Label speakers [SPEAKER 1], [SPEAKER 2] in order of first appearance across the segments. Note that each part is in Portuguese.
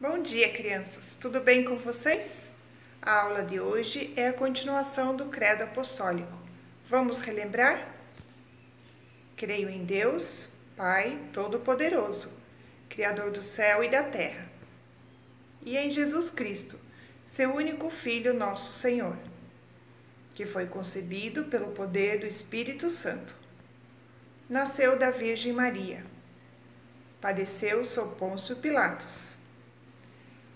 [SPEAKER 1] Bom dia, crianças! Tudo bem com vocês? A aula de hoje é a continuação do Credo Apostólico. Vamos relembrar? Creio em Deus, Pai Todo-Poderoso, Criador do céu e da terra, e em Jesus Cristo, seu único Filho, nosso Senhor, que foi concebido pelo poder do Espírito Santo. Nasceu da Virgem Maria. Padeceu sob Pôncio Pilatos.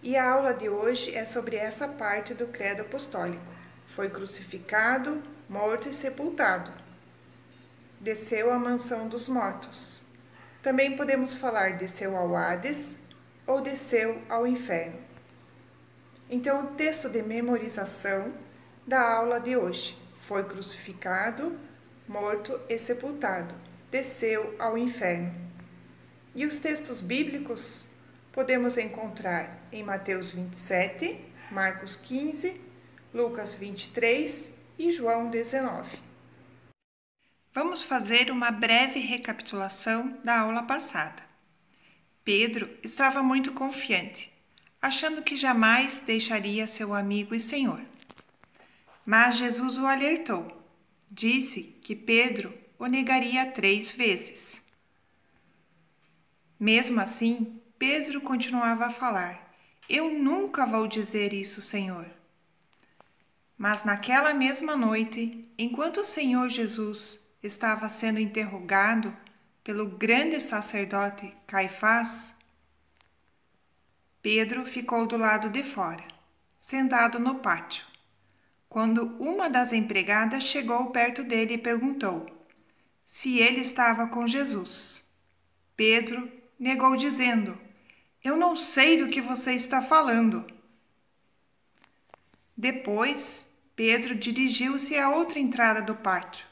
[SPEAKER 1] E a aula de hoje é sobre essa parte do Credo Apostólico. Foi crucificado, morto e sepultado. Desceu à mansão dos mortos. Também podemos falar desceu ao Hades ou desceu ao inferno. Então, o texto de memorização da aula de hoje foi crucificado, morto e sepultado. Desceu ao inferno. E os textos bíblicos podemos encontrar em Mateus 27, Marcos 15, Lucas 23 e João 19. Vamos fazer uma breve recapitulação da aula passada. Pedro estava muito confiante, achando que jamais deixaria seu amigo e Senhor. Mas Jesus o alertou. Disse que Pedro o negaria 3 vezes. Mesmo assim, Pedro continuava a falar: Eu nunca vou dizer isso, Senhor. Mas naquela mesma noite, enquanto o Senhor Jesus estava sendo interrogado pelo grande sacerdote Caifás, Pedro ficou do lado de fora, sentado no pátio, quando uma das empregadas chegou perto dele e perguntou se ele estava com Jesus. Pedro negou, dizendo: Eu não sei do que você está falando. Depois, Pedro dirigiu-se à outra entrada do pátio.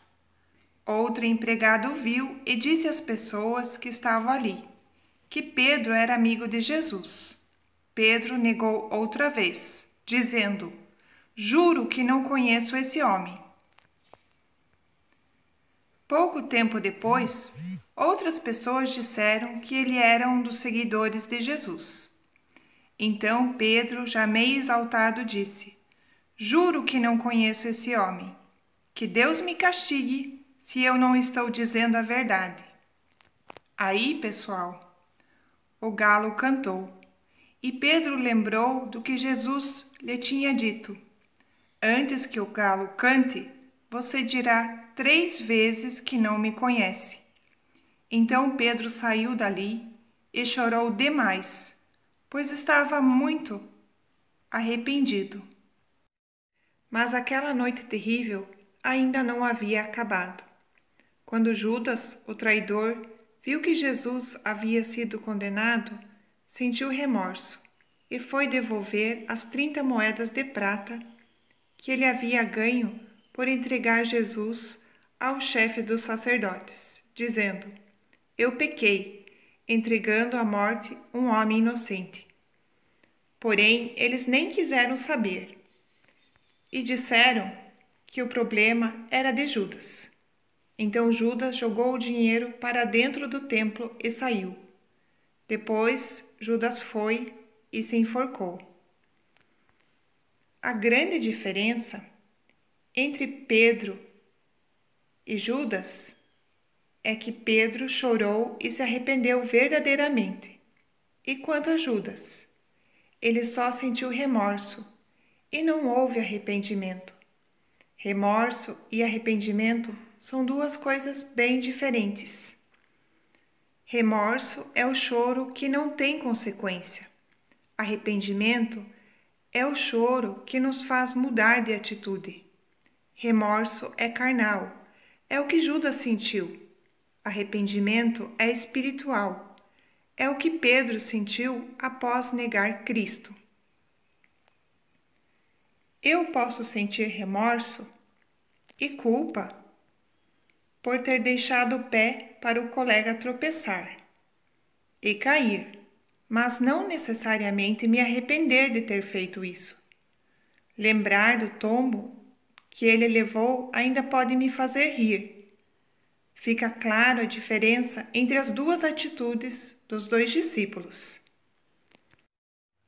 [SPEAKER 1] Outra empregada o viu e disse às pessoas que estavam ali que Pedro era amigo de Jesus. Pedro negou outra vez, dizendo: Juro que não conheço esse homem. Pouco tempo depois, outras pessoas disseram que ele era um dos seguidores de Jesus. Então Pedro, já meio exaltado, disse: Juro que não conheço esse homem. Que Deus me castigue se eu não estou dizendo a verdade. Aí, pessoal, o galo cantou, e Pedro lembrou do que Jesus lhe tinha dito: Antes que o galo cante, você dirá 3 vezes que não me conhece. Então Pedro saiu dali e chorou demais, pois estava muito arrependido. Mas aquela noite terrível ainda não havia acabado. Quando Judas, o traidor, viu que Jesus havia sido condenado, sentiu remorso e foi devolver as 30 moedas de prata que ele havia ganho por entregar Jesus ao chefe dos sacerdotes, dizendo: Eu pequei, entregando à morte um homem inocente. Porém, eles nem quiseram saber e disseram que o problema era de Judas. Então Judas jogou o dinheiro para dentro do templo e saiu. Depois, Judas foi e se enforcou. A grande diferença entre Pedro e Judas é que Pedro chorou e se arrependeu verdadeiramente. E quanto a Judas, ele só sentiu remorso e não houve arrependimento. Remorso e arrependimento são 2 coisas bem diferentes. Remorso é o choro que não tem consequência. Arrependimento é o choro que nos faz mudar de atitude. Remorso é carnal, é o que Judas sentiu. Arrependimento é espiritual, é o que Pedro sentiu após negar Cristo. Eu posso sentir remorso e culpa por ter deixado o pé para o colega tropeçar e cair, mas não necessariamente me arrepender de ter feito isso. Lembrar do tombo que ele levou ainda pode me fazer rir. Fica claro a diferença entre as 2 atitudes dos 2 discípulos.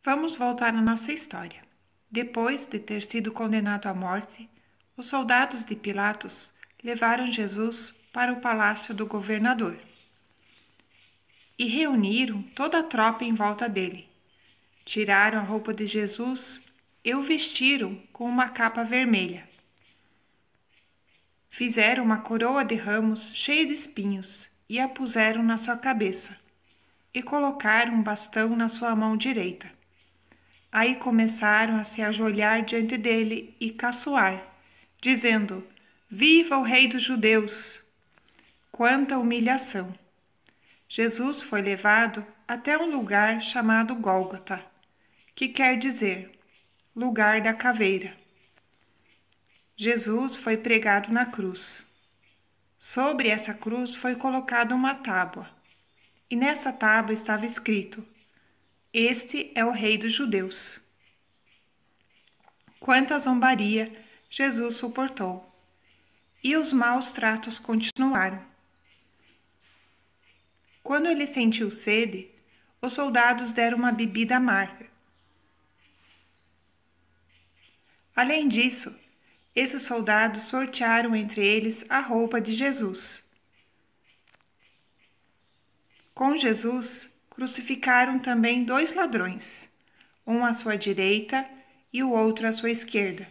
[SPEAKER 1] Vamos voltar à nossa história. Depois de ter sido condenado à morte, os soldados de Pilatos levaram Jesus para o palácio do governador e reuniram toda a tropa em volta dele. Tiraram a roupa de Jesus e o vestiram com uma capa vermelha. Fizeram uma coroa de ramos cheia de espinhos e a puseram na sua cabeça e colocaram um bastão na sua mão direita. Aí começaram a se ajoelhar diante dele e caçoar, dizendo: Viva o Rei dos Judeus! Quanta humilhação! Jesus foi levado até um lugar chamado Gólgota, que quer dizer lugar da caveira. Jesus foi pregado na cruz. Sobre essa cruz foi colocada uma tábua, e nessa tábua estava escrito: Este é o Rei dos Judeus. Quanta zombaria Jesus suportou, e os maus tratos continuaram. Quando ele sentiu sede, os soldados deram uma bebida amarga. Além disso, esses soldados sortearam entre eles a roupa de Jesus. Com Jesus, crucificaram também 2 ladrões, um à sua direita e o outro à sua esquerda.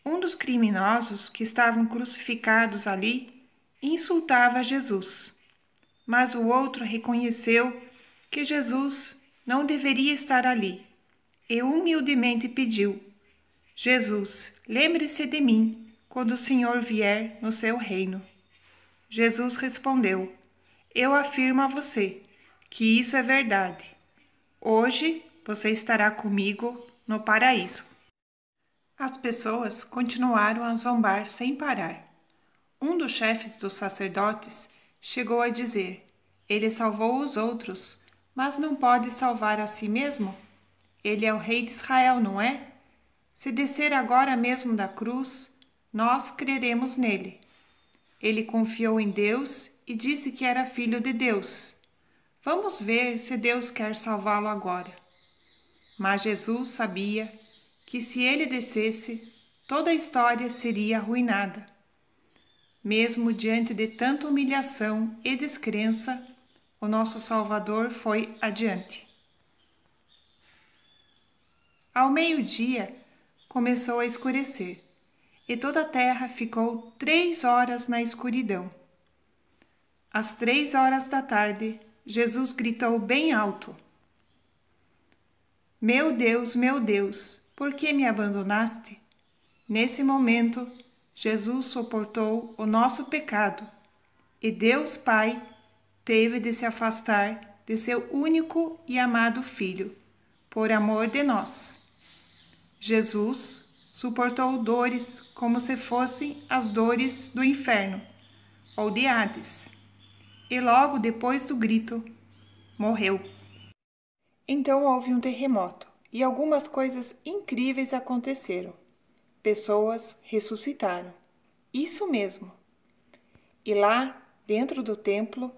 [SPEAKER 1] Um dos criminosos que estavam crucificados ali insultava Jesus, mas o outro reconheceu que Jesus não deveria estar ali e humildemente pediu: Jesus, lembre-se de mim quando o Senhor vier no seu reino. Jesus respondeu: Eu afirmo a você que isso é verdade. Hoje você estará comigo no paraíso. As pessoas continuaram a zombar sem parar. Um dos chefes dos sacerdotes chegou a dizer: Ele salvou os outros, mas não pode salvar a si mesmo? Ele é o rei de Israel, não é? Se descer agora mesmo da cruz, nós creremos nele. Ele confiou em Deus e disse que era filho de Deus. Vamos ver se Deus quer salvá-lo agora. Mas Jesus sabia que se ele descesse, toda a história seria arruinada. Mesmo diante de tanta humilhação e descrença, o nosso Salvador foi adiante. Ao meio-dia, começou a escurecer, e toda a terra ficou 3 horas na escuridão. Às 3 horas da tarde, Jesus gritou bem alto: meu Deus, por que me abandonaste? Nesse momento, Jesus suportou o nosso pecado, e Deus Pai teve de se afastar de seu único e amado Filho, por amor de nós. Jesus suportou dores como se fossem as dores do inferno ou de Hades, e logo depois do grito, morreu. Então houve um terremoto e algumas coisas incríveis aconteceram. Pessoas ressuscitaram. Isso mesmo. E lá, dentro do templo,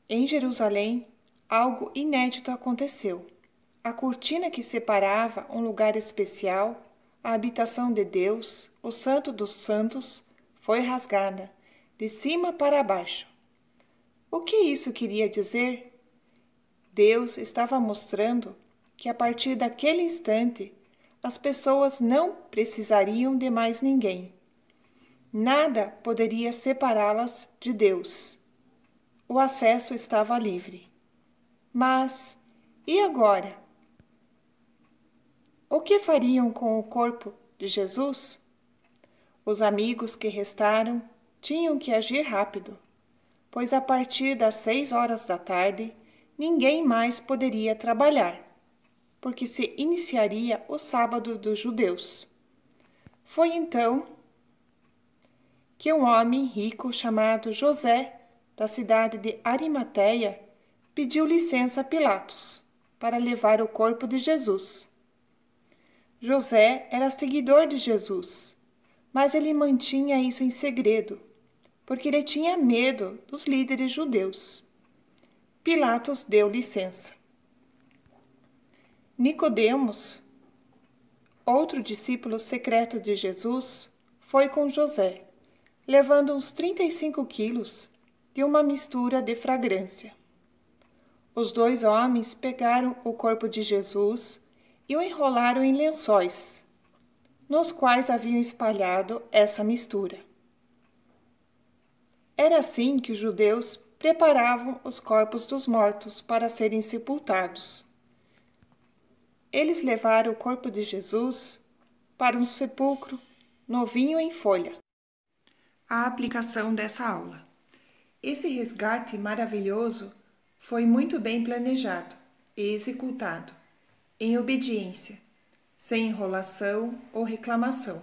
[SPEAKER 1] em Jerusalém, algo inédito aconteceu. A cortina que separava um lugar especial, a habitação de Deus, o Santo dos Santos, foi rasgada, de cima para baixo. O que isso queria dizer? Deus estava mostrando que a partir daquele instante, as pessoas não precisariam de mais ninguém. Nada poderia separá-las de Deus. O acesso estava livre. Mas, e agora? O que fariam com o corpo de Jesus? Os amigos que restaram tinham que agir rápido, pois a partir das 6 horas da tarde, ninguém mais poderia trabalhar, porque se iniciaria o sábado dos judeus. Foi então que um homem rico chamado José, da cidade de Arimateia, pediu licença a Pilatos para levar o corpo de Jesus. José era seguidor de Jesus, mas ele mantinha isso em segredo, porque ele tinha medo dos líderes judeus. Pilatos deu licença. Nicodemos, outro discípulo secreto de Jesus, foi com José, levando uns 35 quilos de uma mistura de fragrância. Os dois homens pegaram o corpo de Jesus e o enrolaram em lençóis, nos quais haviam espalhado essa mistura. Era assim que os judeus preparavam os corpos dos mortos para serem sepultados. Eles levaram o corpo de Jesus para um sepulcro novinho em folha. A aplicação dessa aula. Esse resgate maravilhoso foi muito bem planejado e executado, em obediência, sem enrolação ou reclamação.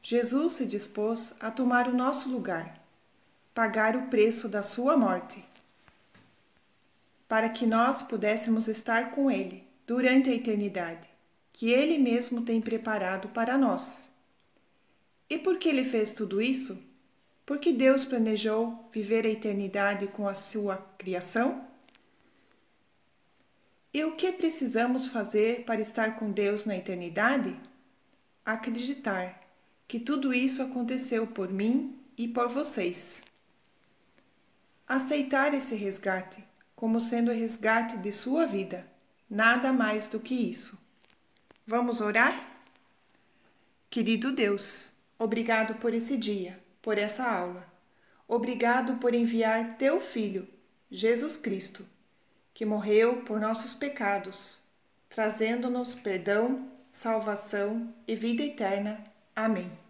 [SPEAKER 1] Jesus se dispôs a tomar o nosso lugar, pagar o preço da sua morte, para que nós pudéssemos estar com Ele durante a eternidade, que Ele mesmo tem preparado para nós. E por que Ele fez tudo isso? Porque Deus planejou viver a eternidade com a sua criação? E o que precisamos fazer para estar com Deus na eternidade? Acreditar que tudo isso aconteceu por mim e por vocês. Aceitar esse resgate como sendo o resgate de sua vida, nada mais do que isso. Vamos orar? Querido Deus, obrigado por esse dia, por essa aula. Obrigado por enviar teu Filho, Jesus Cristo, que morreu por nossos pecados, trazendo-nos perdão, salvação e vida eterna. Amém.